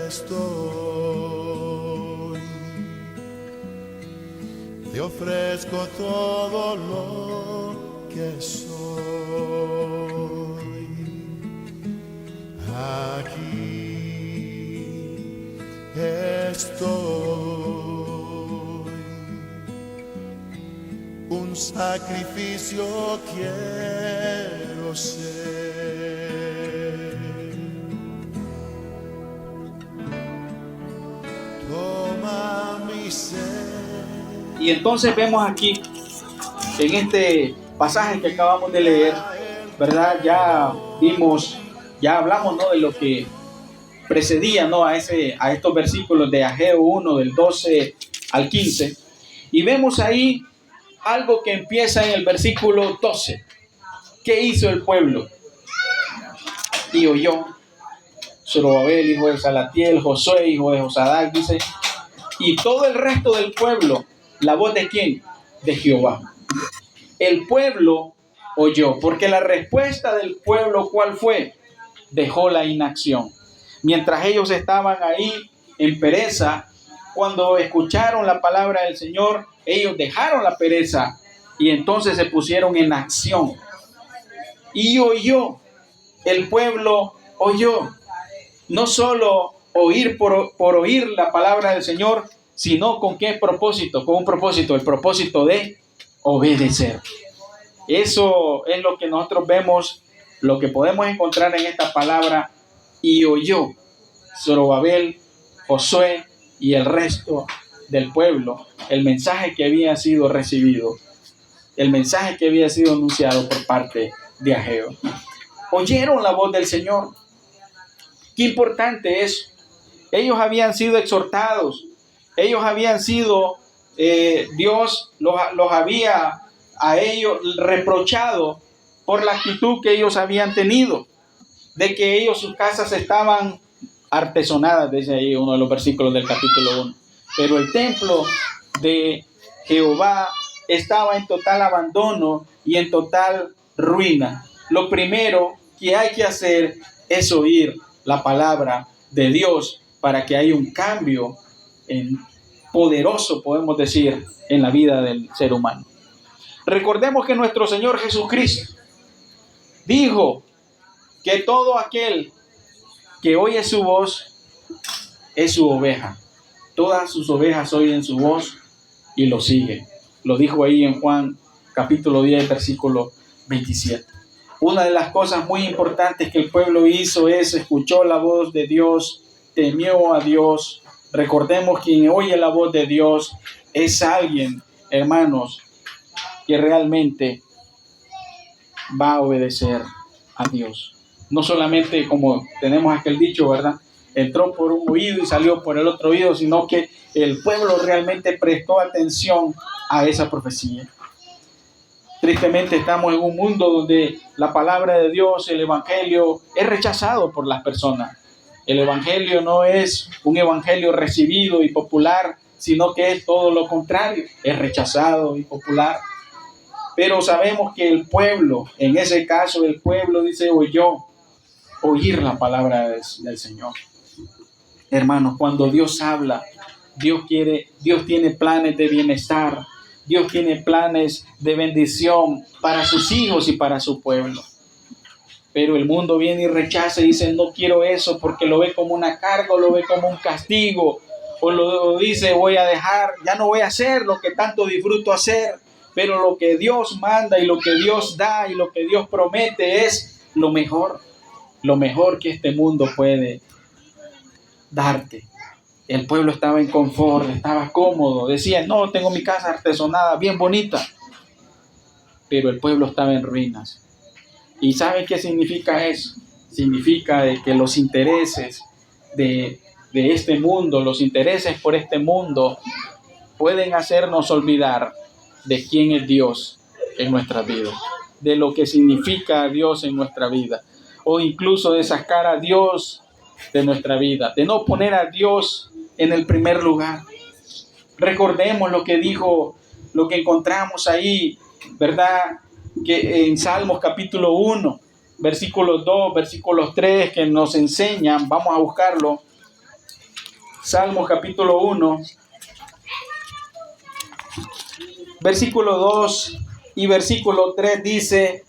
estoy. Te ofrezco todo lo que soy. Aquí estoy. Un sacrificio quiero ser. Toma mi ser. Y entonces vemos aquí, en este pasaje que acabamos de leer, ¿verdad? Ya vimos, ya hablamos, ¿no?, de lo que precedía, ¿no?, a estos versículos de Ageo 1, del 12 al 15. Y vemos ahí algo que empieza en el versículo 12. ¿Qué hizo el pueblo? Y oyó Zorobabel, hijo de Salatiel, Josué, hijo de Josadac, dice, y todo el resto del pueblo, ¿la voz de quién? De Jehová. El pueblo oyó, porque la respuesta del pueblo, ¿cuál fue? Dejó la inacción. Mientras ellos estaban ahí en pereza, cuando escucharon la palabra del Señor, ellos dejaron la pereza y entonces se pusieron en acción. Y oyó, el pueblo oyó. No solo oír por oír la palabra del Señor, sino con qué propósito, con un propósito, el propósito de obedecer. Eso es lo que nosotros vemos, lo que podemos encontrar en esta palabra. Y oyó Zorobabel, Josué y el resto del pueblo el mensaje que había sido recibido, el mensaje que había sido anunciado por parte de Ageo. Oyeron la voz del Señor. Qué importante es. Ellos habían sido exhortados, ellos habían sido, Dios los había a ellos reprochado por la actitud que ellos habían tenido, de que ellos, sus casas estaban artesonadas, dice ahí uno de los versículos del capítulo 1. Pero el templo de Jehová estaba en total abandono y en total ruina. Lo primero que hay que hacer es oír la palabra de Dios para que haya un cambio poderoso, podemos decir, en la vida del ser humano. Recordemos que nuestro Señor Jesucristo dijo que todo aquel que oye su voz es su oveja. Todas sus ovejas oyen su voz y lo siguen. Lo dijo ahí en Juan capítulo 10, versículo 27. Una de las cosas muy importantes que el pueblo hizo es escuchó la voz de Dios, temió a Dios. Recordemos que quien oye la voz de Dios es alguien, hermanos, que realmente va a obedecer a Dios. No solamente como tenemos aquel dicho, ¿verdad? Entró por un oído y salió por el otro oído, sino que el pueblo realmente prestó atención a esa profecía. Tristemente estamos en un mundo donde la palabra de Dios, el evangelio, es rechazado por las personas. El evangelio no es un evangelio recibido y popular, sino que es todo lo contrario, es rechazado y popular. Pero sabemos que el pueblo, en ese caso el pueblo dice oyó, oír la palabra del Señor. Hermanos, cuando Dios habla, Dios tiene planes de bienestar, Dios tiene planes de bendición para sus hijos y para su pueblo. Pero el mundo viene y rechaza y dice, no quiero eso porque lo ve como una carga, o lo ve como un castigo, o lo dice, voy a dejar, ya no voy a hacer lo que tanto disfruto hacer. Pero lo que Dios manda y lo que Dios da y lo que Dios promete es lo mejor que este mundo puede darte. El pueblo estaba en confort, estaba cómodo, decía, no, tengo mi casa artesonada, bien bonita. Pero el pueblo estaba en ruinas. ¿Y saben qué significa eso? Significa de que los intereses de este mundo, los intereses por este mundo, pueden hacernos olvidar de quién es Dios en nuestra vida, de lo que significa Dios en nuestra vida, o incluso de sacar a Dios de nuestra vida, de no poner a Dios en el primer lugar. Recordemos lo que dijo, lo que encontramos ahí, ¿verdad? Que en Salmos capítulo 1, versículos 2, versículos 3, que nos enseñan, vamos a buscarlo, Salmos capítulo 1, versículo 2 y versículo 3 dice,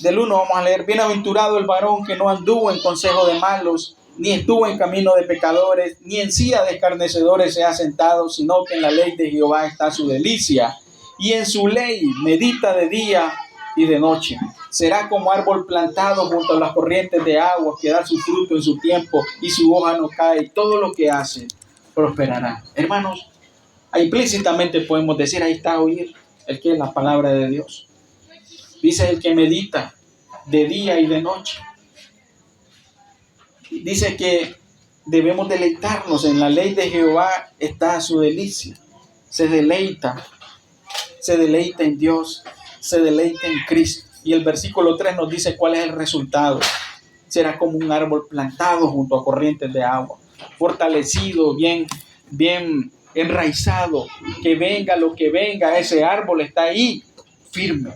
del 1 vamos a leer: bienaventurado el varón que no anduvo en consejo de malos, ni estuvo en camino de pecadores, ni en silla de escarnecedores se ha sentado, sino que en la ley de Jehová está su delicia, y en su ley medita de día y de noche. Será como árbol plantado junto a las corrientes de agua, que da su fruto en su tiempo, y su hoja no cae, y todo lo que hace prosperará. Hermanos, implícitamente podemos decir, ahí está oír el que es la palabra de Dios. Dice el que medita de día y de noche. Dice que debemos deleitarnos en la ley de Jehová, está su delicia. Se deleita en Dios, se deleita en Cristo. Y el versículo 3 nos dice cuál es el resultado. Será como un árbol plantado junto a corrientes de agua, fortalecido, bien enraizado, que venga lo que venga, ese árbol está ahí firme.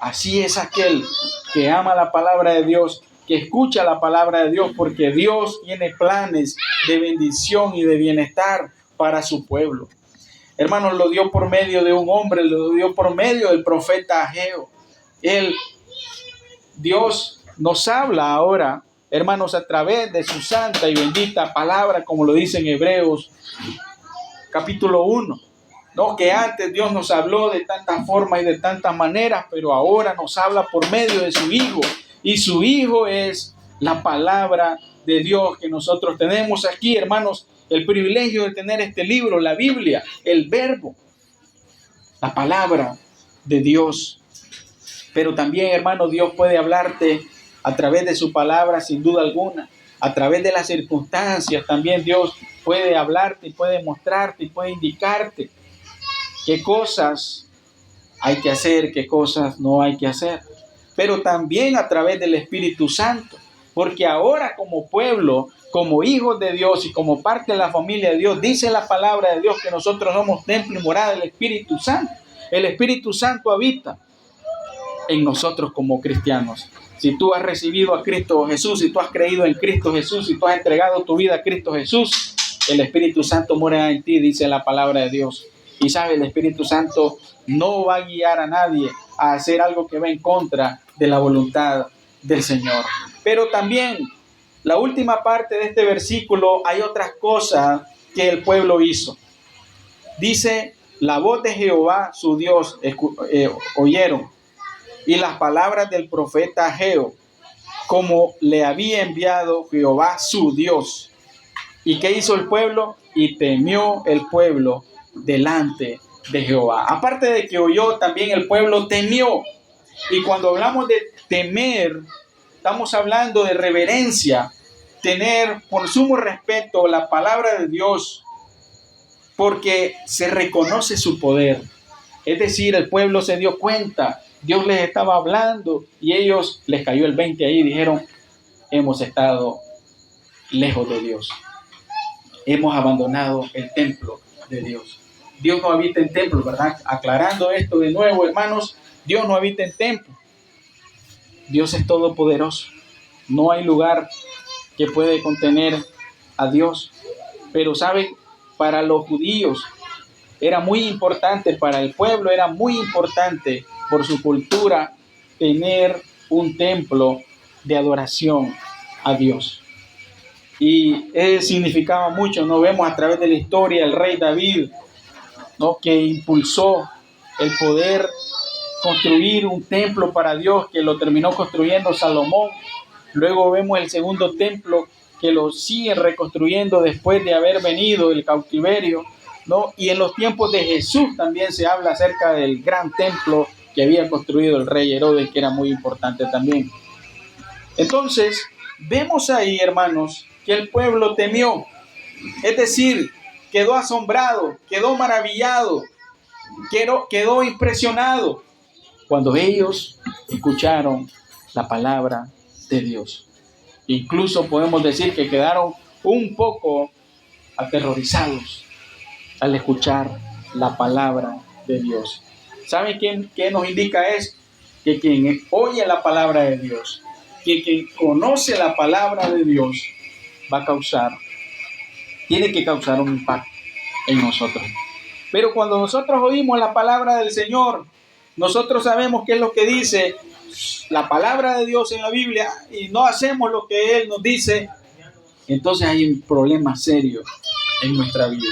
Así es aquel que ama la palabra de Dios, que escucha la palabra de Dios, porque Dios tiene planes de bendición y de bienestar para su pueblo. Hermanos, lo dio por medio de un hombre, lo dio por medio del profeta Ageo. Dios nos habla ahora, hermanos, a través de su santa y bendita palabra, como lo dice en Hebreos capítulo 1. No, que antes Dios nos habló de tantas formas y de tantas maneras, pero ahora nos habla por medio de su Hijo. Y su Hijo es la palabra de Dios que nosotros tenemos aquí, hermanos, el privilegio de tener este libro, la Biblia, el Verbo, la palabra de Dios. Pero también, hermanos, Dios puede hablarte a través de su palabra, sin duda alguna. A través de las circunstancias también Dios puede hablarte y puede mostrarte y puede indicarte qué cosas hay que hacer, qué cosas no hay que hacer. Pero también a través del Espíritu Santo. Porque ahora como pueblo, como hijos de Dios y como parte de la familia de Dios, dice la palabra de Dios que nosotros somos templo y morada del Espíritu Santo. El Espíritu Santo habita en nosotros como cristianos. Si tú has recibido a Cristo Jesús, si tú has creído en Cristo Jesús, si tú has entregado tu vida a Cristo Jesús, el Espíritu Santo mora en ti, dice la palabra de Dios. Y sabe, el Espíritu Santo no va a guiar a nadie a hacer algo que va en contra de la voluntad del Señor. Pero también, la última parte de este versículo, hay otras cosas que el pueblo hizo. Dice, la voz de Jehová, su Dios, oyeron, y las palabras del profeta Ageo, como le había enviado Jehová, su Dios. ¿Y qué hizo el pueblo? Y temió el pueblo delante de Jehová. Aparte de que oyó, también el pueblo temió. Y cuando hablamos de temer, estamos hablando de reverencia, tener por sumo respeto la palabra de Dios, porque se reconoce su poder. Es decir, el pueblo se dio cuenta, Dios les estaba hablando y ellos les cayó el 20 ahí y dijeron, hemos estado lejos de Dios. Hemos abandonado el templo de Dios. Dios no habita en templos, ¿verdad? Aclarando esto de nuevo, hermanos, Dios no habita en templos. Dios es todopoderoso. No hay lugar que puede contener a Dios. Pero, ¿saben? Para los judíos era muy importante, para el pueblo era muy importante por su cultura tener un templo de adoración a Dios. Y significaba mucho, ¿no? Vemos a través de la historia el rey David, ¿no? Que impulsó el poder construir un templo para Dios, que lo terminó construyendo Salomón. Luego vemos el segundo templo que lo siguen reconstruyendo después de haber venido el cautiverio, ¿no? Y en los tiempos de Jesús también se habla acerca del gran templo que había construido el rey Herodes, que era muy importante también. Entonces, vemos ahí, hermanos, que el pueblo temió, es decir, quedó asombrado, quedó maravillado, quedó impresionado cuando ellos escucharon la palabra de Dios. Incluso podemos decir que quedaron un poco aterrorizados al escuchar la palabra de Dios. ¿Saben qué nos indica esto? Que quien oye la palabra de Dios, que quien conoce la palabra de Dios, va a causar tiene que causar un impacto en nosotros. Pero cuando nosotros oímos la palabra del Señor, nosotros sabemos qué es lo que dice la palabra de Dios en la Biblia y no hacemos lo que Él nos dice, entonces hay un problema serio en nuestra vida.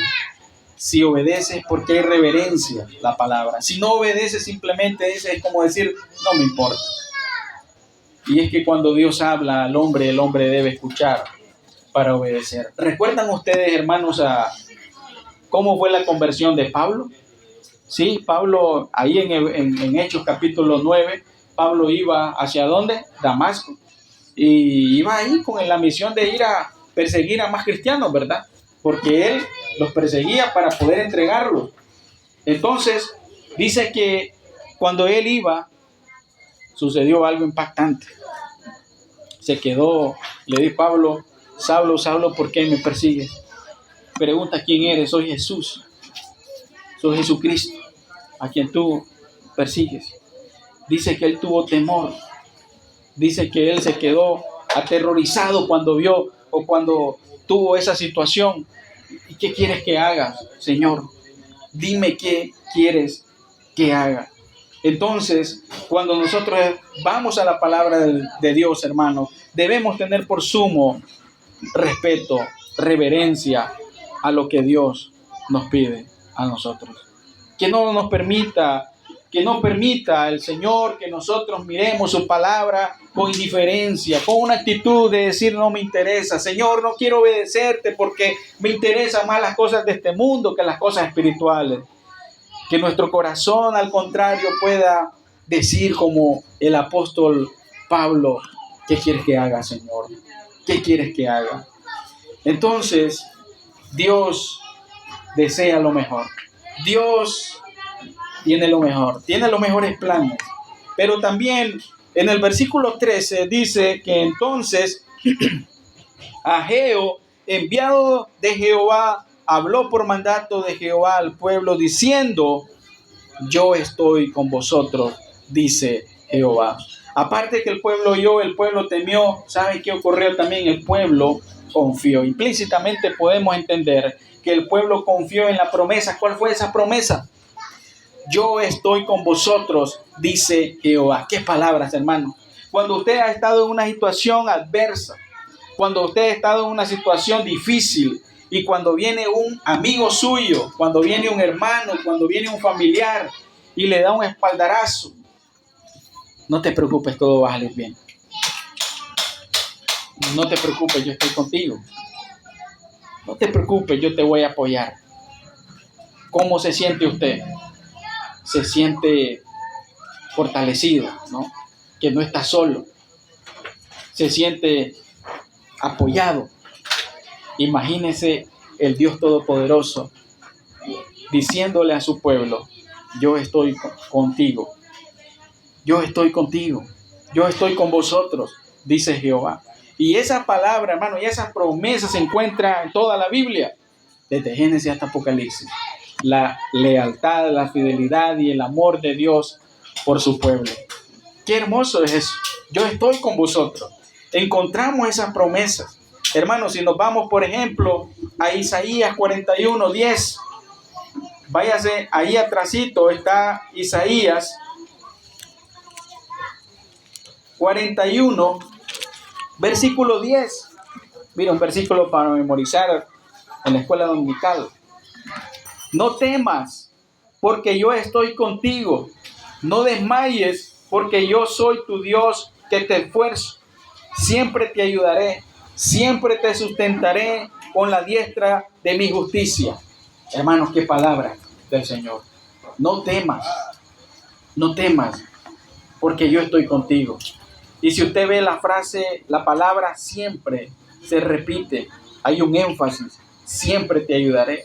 Si obedeces porque hay reverencia a la palabra. Si no obedeces, simplemente es como decir, no me importa. Y es que cuando Dios habla al hombre, el hombre debe escuchar para obedecer. ¿Recuerdan ustedes, hermanos, a cómo fue la conversión de Pablo? Sí, Pablo, ahí en Hechos capítulo 9, Pablo iba ¿hacia dónde? Damasco. Y iba ahí con la misión de ir a perseguir a más cristianos, ¿verdad? Porque él los perseguía para poder entregarlos. Entonces, dice que cuando él iba, sucedió algo impactante. Se quedó, le dijo Pablo, Saulo, Saulo, ¿por qué me persigues? Pregunta quién eres, soy Jesús. Soy Jesucristo, a quien tú persigues. Dice que él tuvo temor. Dice que él se quedó aterrorizado cuando vio o cuando tuvo esa situación. ¿Y qué quieres que haga, Señor? Dime qué quieres que haga. Entonces, cuando nosotros vamos a la palabra de Dios, hermanos, debemos tener por sumo respeto, reverencia a lo que Dios nos pide a nosotros. Que no permita el Señor que nosotros miremos su palabra con indiferencia, con una actitud de decir no me interesa. Señor, no quiero obedecerte porque me interesan más las cosas de este mundo que las cosas espirituales. Que nuestro corazón, al contrario, pueda decir como el apóstol Pablo, ¿qué quieres que haga, Señor? ¿Qué quieres que haga? Entonces, Dios desea lo mejor. Dios tiene lo mejor, tiene los mejores planes. Pero también en el versículo 13 dice que entonces Ageo, enviado de Jehová, habló por mandato de Jehová al pueblo diciendo, yo estoy con vosotros, dice Jehová. Aparte que el pueblo oyó, el pueblo temió, ¿sabe qué ocurrió también? El pueblo confió. Implícitamente podemos entender que el pueblo confió en la promesa. ¿Cuál fue esa promesa? Yo estoy con vosotros, dice Jehová. ¿Qué palabras, hermano? Cuando usted ha estado en una situación adversa, cuando usted ha estado en una situación difícil y cuando viene un amigo suyo, cuando viene un hermano, cuando viene un familiar y le da un espaldarazo, no te preocupes, todo va a salir bien. No te preocupes, yo estoy contigo. No te preocupes, yo te voy a apoyar. ¿Cómo se siente usted? Se siente fortalecido, ¿no? Que no está solo. Se siente apoyado. Imagínese el Dios Todopoderoso diciéndole a su pueblo, yo estoy contigo. Yo estoy contigo. Yo estoy con vosotros, dice Jehová. Y esa palabra, hermano, y esa promesa se encuentra en toda la Biblia, desde Génesis hasta Apocalipsis. La lealtad, la fidelidad y el amor de Dios por su pueblo. Qué hermoso es eso. Yo estoy con vosotros. Encontramos esas promesas. Hermanos, si nos vamos, por ejemplo, a Isaías 41:10, váyase ahí atrásito, está Isaías 41, versículo 10. Mira, un versículo para memorizar en la escuela dominical. No temas, porque yo estoy contigo. No desmayes, porque yo soy tu Dios que te esfuerzo. Siempre te ayudaré, siempre te sustentaré con la diestra de mi justicia. Hermanos, qué palabra del Señor. No temas, porque yo estoy contigo. Y si usted ve la frase, la palabra siempre se repite. Hay un énfasis. Siempre te ayudaré.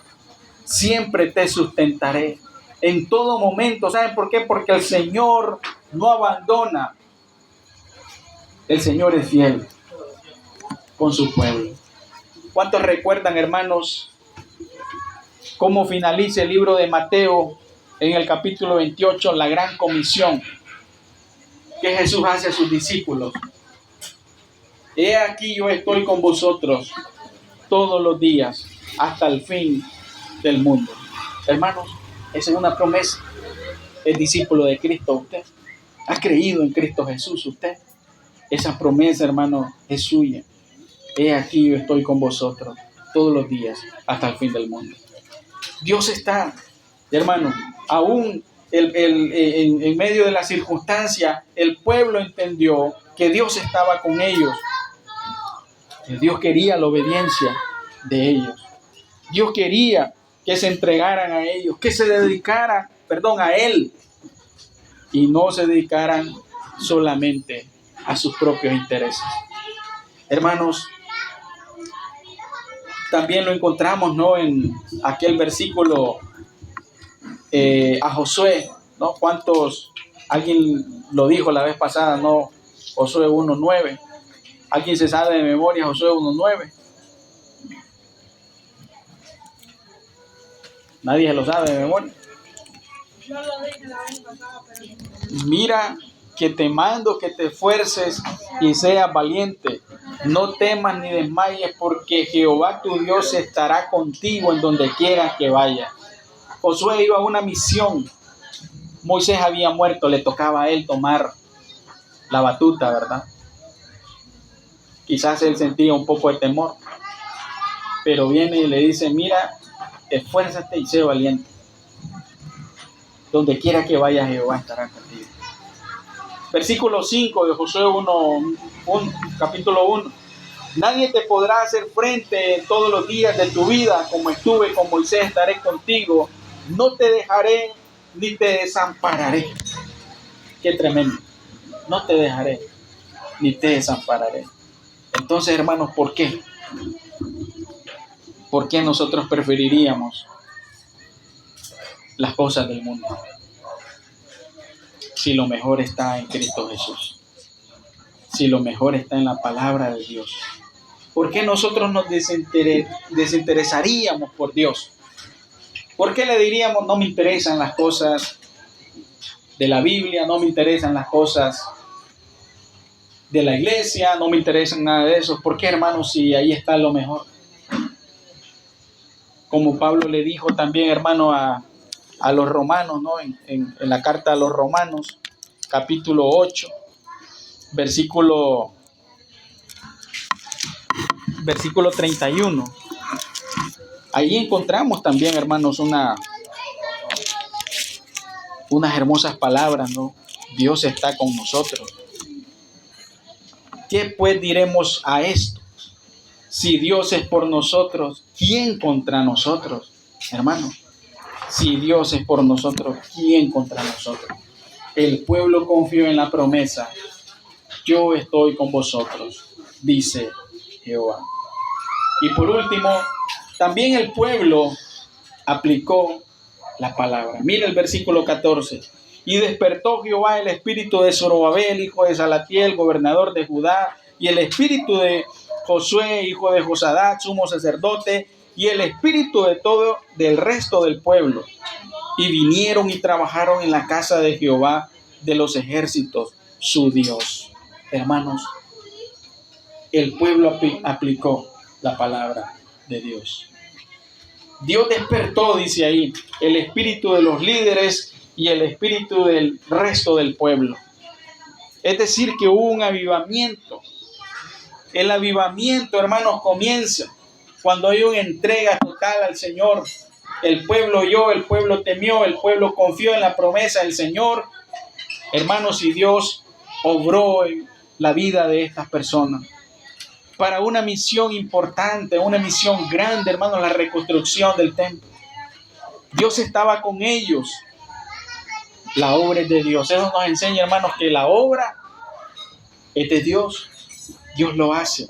Siempre te sustentaré. En todo momento. ¿Saben por qué? Porque el Señor no abandona. El Señor es fiel con su pueblo. ¿Cuántos recuerdan, hermanos, cómo finaliza el libro de Mateo en el capítulo 28, la gran comisión que Jesús hace a sus discípulos? He aquí yo estoy con vosotros todos los días hasta el fin del mundo. Hermanos, esa es una promesa. ¿Es discípulo de Cristo usted? ¿Ha creído en Cristo Jesús usted? Esa promesa, hermano, es suya. He aquí, yo estoy con vosotros todos los días hasta el fin del mundo. Dios está, hermano, aún en medio de la circunstancia, el pueblo entendió que Dios estaba con ellos. Que Dios quería la obediencia de ellos. Dios quería que se entregaran a ellos, que se dedicaran, a Él, y no se dedicaran solamente a sus propios intereses. Hermanos, también lo encontramos, ¿no?, en aquel versículo a Josué, ¿no? Alguien lo dijo la vez pasada, ¿no? Josué 1:9. ¿Alguien se sabe de memoria Josué 1:9? Nadie se lo sabe de memoria. Yo lo dije la vez pasada, pero... Mira que te mando que te esfuerces y seas valiente. No temas ni desmayes, porque Jehová tu Dios estará contigo en donde quieras que vayas. Josué iba a una misión. Moisés había muerto, le tocaba a él tomar la batuta, ¿verdad? Quizás él sentía un poco de temor, pero viene y le dice, mira, esfuérzate y sé valiente. Donde quiera que vayas, Jehová estará contigo. Versículo 5 de Josué capítulo 1. Nadie te podrá hacer frente en todos los días de tu vida, como estuve con Moisés, estaré contigo. No te dejaré ni te desampararé. Qué tremendo. No te dejaré ni te desampararé. Entonces, hermanos, ¿por qué? ¿Por qué nosotros preferiríamos las cosas del mundo si lo mejor está en Cristo Jesús? Si lo mejor está en la palabra de Dios. ¿Por qué nosotros nos desinteresaríamos por Dios? ¿Por qué le diríamos, no me interesan las cosas de la Biblia, no me interesan las cosas de la iglesia, no me interesan nada de eso? ¿Por qué, hermanos, si ahí está lo mejor? Como Pablo le dijo también, hermano, a los romanos, ¿no? En la carta a los romanos, capítulo 8, versículo 31. Ahí encontramos también, hermanos, unas hermosas palabras, ¿no? Dios está con nosotros. ¿Qué pues diremos a esto? Si Dios es por nosotros, ¿quién contra nosotros? Hermano, si Dios es por nosotros, ¿quién contra nosotros? El pueblo confió en la promesa. Yo estoy con vosotros, dice Jehová. Y por último, también el pueblo aplicó la palabra. Mira el versículo 14. Y despertó Jehová el espíritu de Zorobabel, hijo de Salatiel, gobernador de Judá, y el espíritu de Josué, hijo de Josadac, sumo sacerdote, y el espíritu de todo del resto del pueblo. Y vinieron y trabajaron en la casa de Jehová de los ejércitos, su Dios. Hermanos, el pueblo aplicó la palabra de Dios. Dios despertó, dice ahí, el espíritu de los líderes y el espíritu del resto del pueblo. Es decir, que hubo un avivamiento. El avivamiento, hermanos, comienza cuando hay una entrega total al Señor. El pueblo oyó, el pueblo temió, el pueblo confió en la promesa del Señor. Hermanos, y Dios obró en la vida de estas personas para una misión importante, una misión grande, hermanos, la reconstrucción del templo. Dios estaba con ellos. La obra es de Dios. Eso nos enseña, hermanos, que la obra es de Dios. Dios lo hace.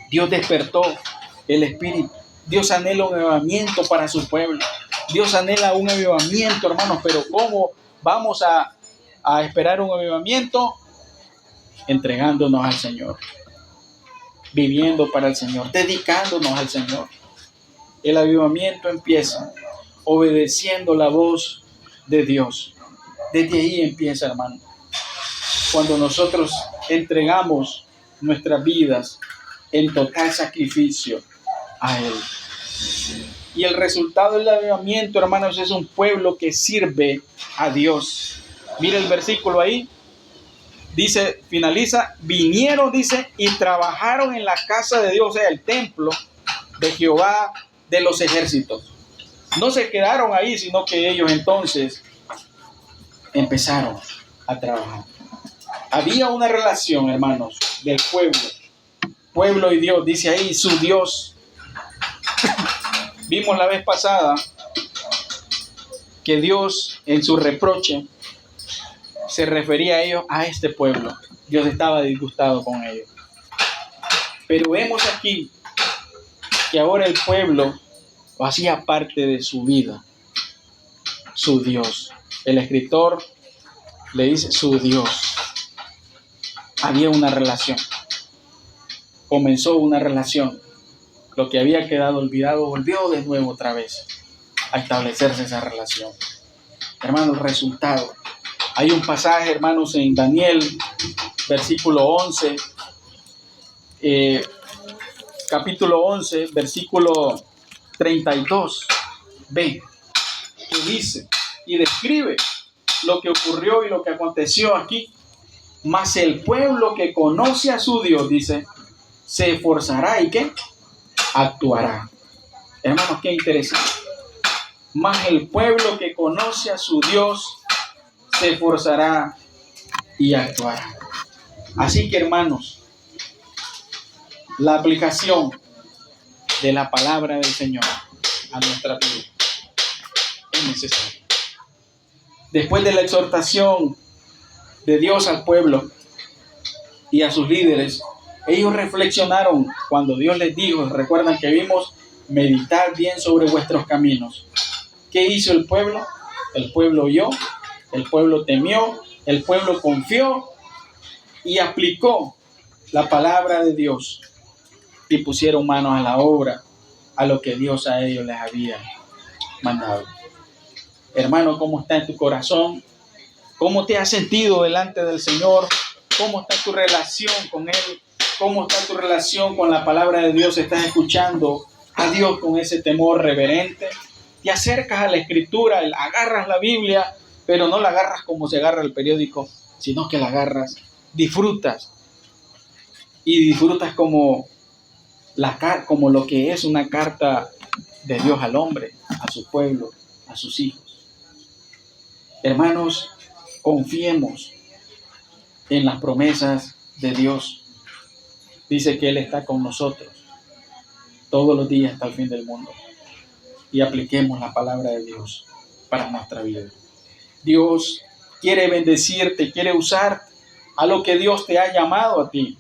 Dios despertó el espíritu. Dios anhela un avivamiento para su pueblo. Dios anhela un avivamiento, hermanos, pero ¿cómo vamos a esperar un avivamiento? Entregándonos al Señor, viviendo para el Señor, dedicándonos al Señor. El avivamiento empieza obedeciendo la voz de Dios. Desde ahí empieza, hermano. Cuando nosotros entregamos nuestras vidas en total sacrificio a Él. Y el resultado del avivamiento, hermanos, es un pueblo que sirve a Dios. Mire el versículo ahí. Dice, finaliza, vinieron, dice, y trabajaron en la casa de Dios, o sea, el templo de Jehová de los ejércitos. No se quedaron ahí, sino que ellos entonces empezaron a trabajar. Había una relación, hermanos, del pueblo y Dios. Dice ahí, su Dios. Vimos la vez pasada que Dios en su reproche se refería a ellos, a este pueblo. Dios estaba disgustado con ellos. Pero vemos aquí que ahora el pueblo hacía parte de su vida, su Dios. El escritor le dice su Dios. Había una relación. Comenzó una relación. Lo que había quedado olvidado volvió de nuevo otra vez a establecerse esa relación. Hermanos, resultado. Hay un pasaje, hermanos, en Daniel, versículo 11, capítulo 11, versículo 32, ve, que dice y describe lo que ocurrió y lo que aconteció aquí. Mas el pueblo que conoce a su Dios, dice, se esforzará y ¿qué? Actuará. Hermanos, qué interesante. Mas el pueblo que conoce a su Dios se esforzará y actuará. Así que, hermanos, la aplicación de la palabra del Señor a nuestra vida es necesaria. Después de la exhortación de Dios al pueblo y a sus líderes, ellos reflexionaron cuando Dios les dijo, recuerdan que vimos, meditar bien sobre vuestros caminos. ¿Qué hizo el pueblo? El pueblo oyó, el pueblo temió, el pueblo confió y aplicó la palabra de Dios y pusieron manos a la obra, a lo que Dios a ellos les había mandado. Hermano, ¿cómo está en tu corazón? ¿Cómo te has sentido delante del Señor? ¿Cómo está tu relación con Él? ¿Cómo está tu relación con la palabra de Dios? ¿Estás escuchando a Dios con ese temor reverente? Te acercas a la Escritura, agarras la Biblia, pero no la agarras como se agarra el periódico, sino que la agarras, disfrutas. Y disfrutas como lo que es una carta de Dios al hombre, a su pueblo, a sus hijos. Hermanos, confiemos en las promesas de Dios. Dice que Él está con nosotros todos los días hasta el fin del mundo. Y apliquemos la palabra de Dios para nuestra vida. Dios quiere bendecirte, quiere usar a lo que Dios te ha llamado a ti,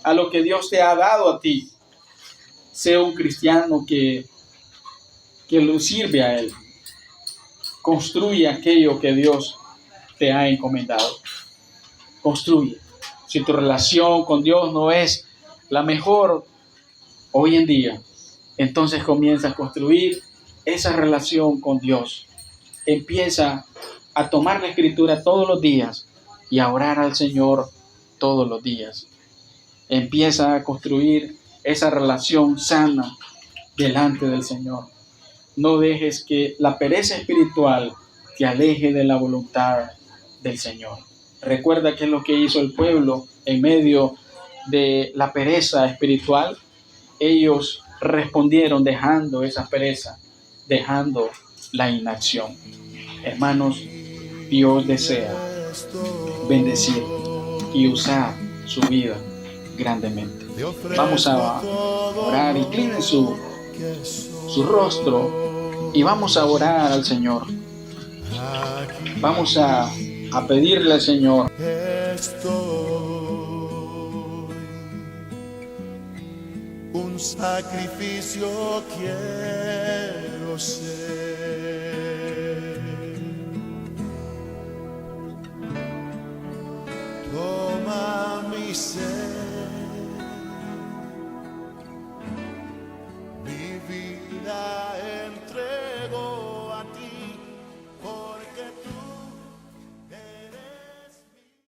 a lo que Dios te ha dado a ti. Sea un cristiano que lo sirve a Él. Construye aquello que Dios te ha encomendado. Construye. Si tu relación con Dios no es la mejor hoy en día, entonces comienza a construir esa relación con Dios. Empieza a tomar la Escritura todos los días y a orar al Señor todos los días. Empieza a construir esa relación sana delante del Señor. No dejes que la pereza espiritual te aleje de la voluntad del Señor. Recuerda qué es lo que hizo el pueblo en medio de la pereza espiritual. Ellos respondieron dejando esa pereza, dejando la inacción. Hermanos, Dios desea bendecir y usar su vida grandemente. Vamos a orar, inclinen su rostro y vamos a orar al Señor. Vamos a pedirle al Señor. Un sacrificio quiero ser. Toma mi ser.